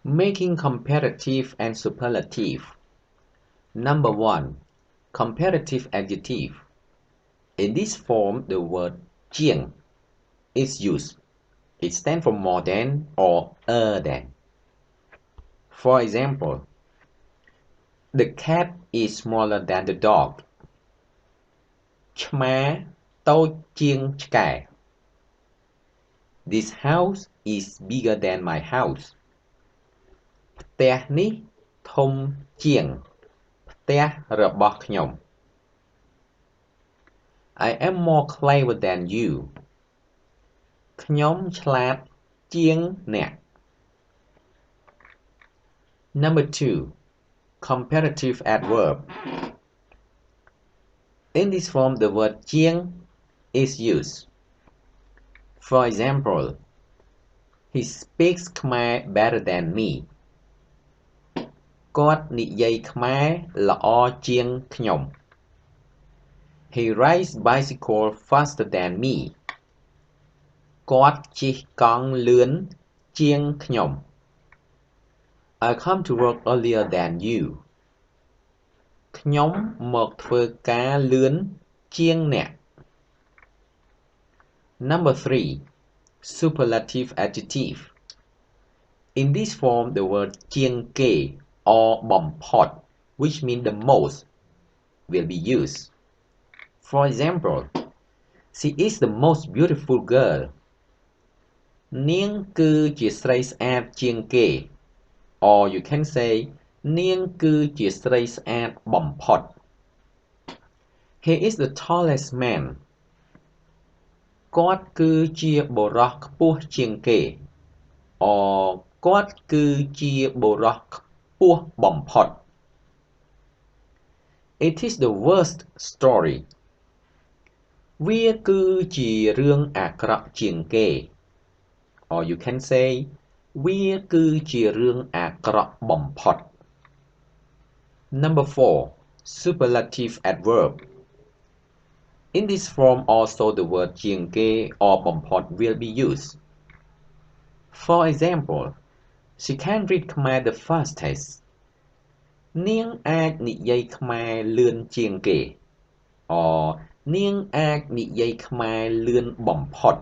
Making comparative and superlative. Number 1. Comparative adjective. In this form, the word chiang is used. It stands for more than or than. For example, the cat is smaller than the dog. Khmer toj chiang chkai. This house is bigger than my house. ផ្ទះនេះធំជាងផ្ទះរបស់ខ្ញុំ I am more clever than you. ខ្ញុំឆ្លាតជាងអ្នក Number 2. Comparative adverb. In this form, the word ជាង is used. For example, he speaks Khmer better than me. គាត់និយាយខ្មែរល្អជាងខ្ញុំ He rides bicycle faster than me. គាត់ជិះកង់លឿនជាងខ្ញុំ I come to work earlier than you. ខ្ញុំមកធ្វើការលឿនជាងអ្នក Number 3. Superlative adjective. In this form, the word ជាងគេ or បំផុត which means the most, will be used. For example, she is the most beautiful girl. នាងគឺជាស្រីស្អាតជាងគេ or you can say នាងគឺជាស្រីស្អាតបំផុត He is the tallest man. គាត់គឺជាបុរសខ្ពស់ជាងគេ or គាត់គឺជាបុរសខ្ពស់បំផុត It is the worst story. វាគឺជារឿងអាក្រក់ជាងគេ or you can say វាគឺជារឿងអាក្រក់បំផុត Number 4. Superlative adverb. In this form also the word ជាងគេ or បំផុត will be used. For example, she can read Khmer the fastest. នាងអាចនិយាយខ្មែរលឿនជាងគេ or នាងអាចនិយាយខ្មែរលឿនបំផុត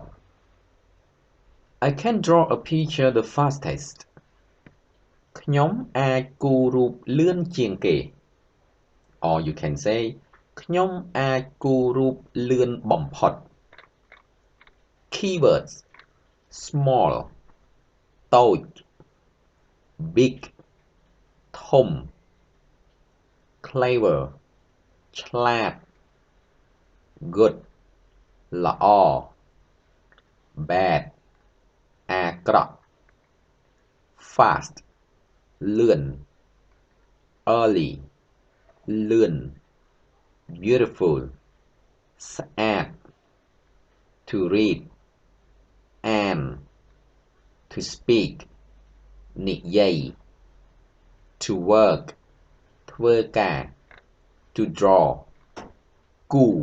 I can draw a picture the fastest. ខ្ញុំអាចគូររូបលឿនជាងគេ or you can say ខ្ញុំអាចគូររូបលឿនបំផុត Keywords: small, តូច big, ធំ clever, ឆ្លាត good, ល្អ bad, អាក្រក់ fast, លឿន early, លឿន beautiful, ស្អាត to read, អាន to speak, និយាយ to work, ធ្វើការ to draw, គូរ